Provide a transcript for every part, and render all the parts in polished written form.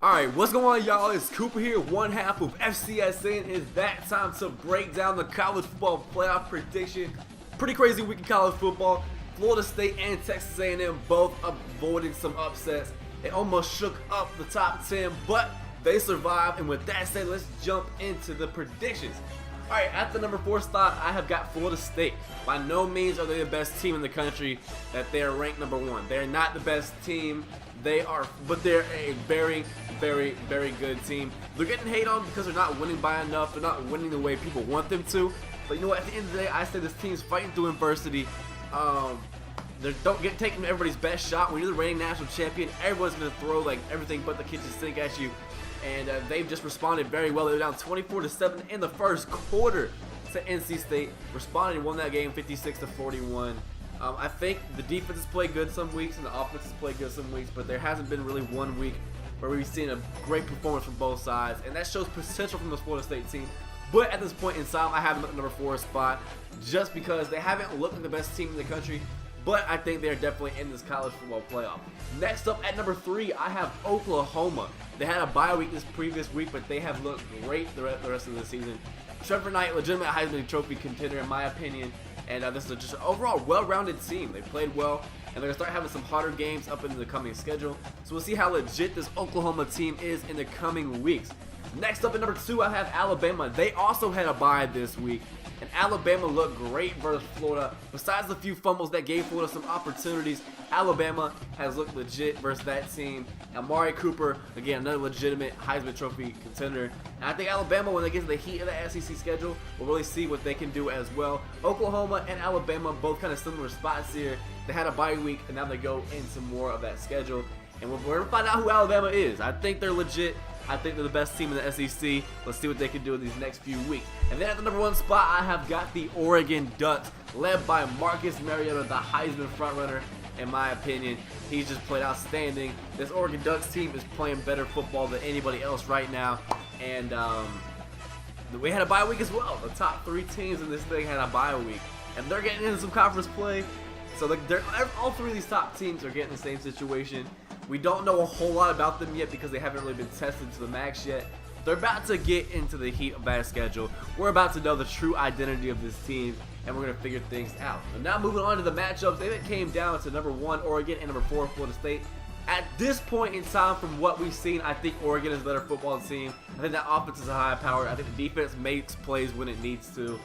Alright, what's going on, y'all? It's Cooper here, one half of FCSN. It's that time to break down the college football playoff prediction. Pretty crazy week in college football. Florida State and Texas A&M both avoided some upsets. They almost shook up the top 10, but they survived. And with that said, let's jump into the predictions. Alright, at the number 4 spot, I have got Florida State. By no means are they the best team in the country, that they are ranked number 1. They're not the best team. But they're a very, very good team. They're getting hate on because they're not winning by enough. They're not winning the way people want them to. But you know what? At the end of the day, I say this team's fighting through adversity. They don't get taking everybody's best shot. When you're the reigning national champion, everyone's gonna throw like everything but the kitchen sink at you. And they've just responded very well. They were down 24-7 in the first quarter to NC State. Responded and won that game 56-41. I think the defense has played good some weeks and the offense has played good some weeks, but there hasn't been really one week where we've seen a great performance from both sides, and that shows potential from the Florida State team. But at this point in time, I have them at the number 4 spot just because they haven't looked like the best team in the country, but I think they're definitely in this college football playoff. Next up at number 3, I have Oklahoma. They had a bye week this previous week, but they have looked great the rest of the season. Trevor Knight, legitimate Heisman Trophy contender in my opinion. And this is just an overall well-rounded team. They played well, and they're going to start having some harder games up into the coming schedule. So we'll see how legit this Oklahoma team is in the coming weeks. Next up at number 2, I have Alabama. They also had a bye this week, and Alabama looked great versus Florida. Besides the few fumbles that gave Florida some opportunities, Alabama has looked legit versus that team. Amari Cooper, again, another legitimate Heisman Trophy contender. And I think Alabama, when they get to the heat of the SEC schedule, will really see what they can do as well. Oklahoma and Alabama, both kind of similar spots here. They had a bye week, and now they go into more of that schedule. And we're going to find out who Alabama is. I think they're legit. I think they're the best team in the SEC. Let's see what they can do in these next few weeks. And then at the number 1 spot, I have got the Oregon Ducks, led by Marcus Mariota, the Heisman frontrunner. In my opinion, he's just played outstanding. This Oregon Ducks team is playing better football than anybody else right now. And we had a bye week as well. The top 3 teams in this thing had a bye week. And they're getting into some conference play. So all 3 of these top teams are getting the same situation. We don't know a whole lot about them yet because they haven't really been tested to the max yet. They're about to get into the heat of that schedule. We're about to know the true identity of this team, and we're going to figure things out. And now moving on to the matchups, they came down to number 1 Oregon and number 4 Florida State. At this point in time, from what we've seen, I think Oregon is a better football team. I think that offense is a high power. I think the defense makes plays when it needs to.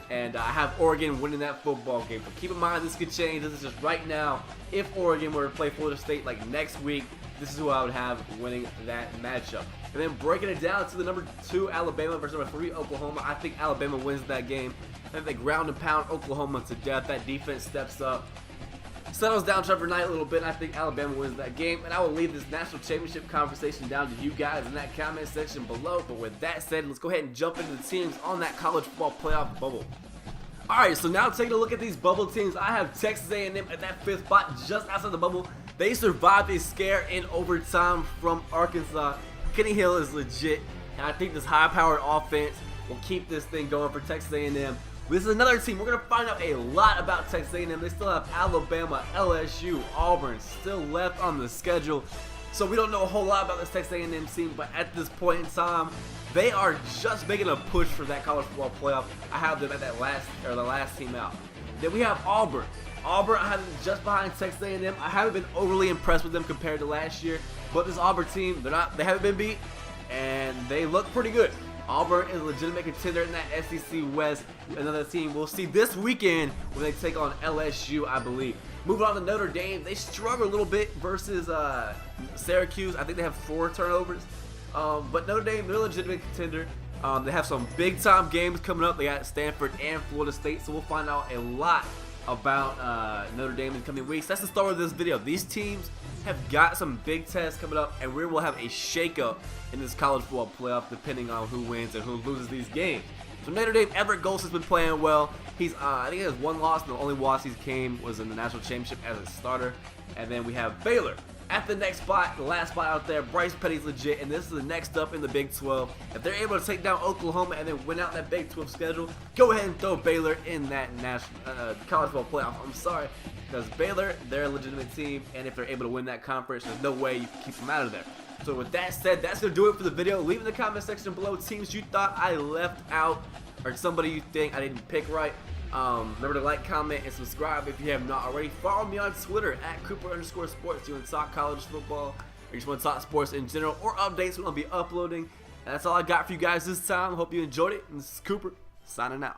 And I have Oregon winning that football game. But keep in mind, this could change. This is just right now. If Oregon were to play Florida State like next week, this is who I would have winning that matchup. And then breaking it down to the number 2 Alabama versus number 3 Oklahoma, I think Alabama wins that game. I think they ground and pound Oklahoma to death. That defense steps up, settles down Trevor Knight a little bit, and I think Alabama wins that game. And I will leave this national championship conversation down to you guys in that comment section below. But with that said, let's go ahead and jump into the teams on that college football playoff bubble. Alright, so now taking a look at these bubble teams, I have Texas A&M at that 5th spot just outside the bubble. They survived a scare in overtime from Arkansas. Kenny Hill is legit, and I think this high-powered offense will keep this thing going for Texas A&M. This is another team. We're going to find out a lot about Texas A&M. They still have Alabama, LSU, Auburn still left on the schedule. So we don't know a whole lot about this Texas A&M team, but at this point in time, they are just making a push for that college football playoff. I have them at the last team out. Then we have Auburn. Auburn, I have them just behind Texas A&M. I haven't been overly impressed with them compared to last year, but this Auburn team, they haven't been beat, and they look pretty good. Auburn is a legitimate contender in that SEC West. Another team we'll see this weekend when they take on LSU, I believe. Moving on to Notre Dame, they struggle a little bit versus Syracuse. I think they have 4 turnovers. But Notre Dame, they're a legitimate contender. They have some big-time games coming up. They got Stanford and Florida State, so we'll find out a lot about Notre Dame in the coming weeks. That's the start of this video. These teams have got some big tests coming up, and we will have a shakeup in this college football playoff depending on who wins and who loses these games. So Notre Dame, Everett Ghost has been playing well. I think he has 1 loss, and the only loss he came was in the national championship as a starter. And then we have Baylor at the next spot, the last spot out there. Bryce Petty's legit, and this is the next up in the Big 12. If they're able to take down Oklahoma and then win out that Big 12 schedule, go ahead and throw Baylor in that national college football playoff. I'm sorry, because Baylor, they're a legitimate team, and if they're able to win that conference, there's no way you can keep them out of there. So with that said, that's going to do it for the video. Leave in the comment section below teams you thought I left out or somebody you think I didn't pick right. Remember to like, comment, and subscribe if you have not already. Follow me on Twitter at Cooper_sports. You want to talk college football, or you just want to talk sports in general, or updates we're going to be uploading. And that's all I got for you guys this time. Hope you enjoyed it. And this is Cooper signing out.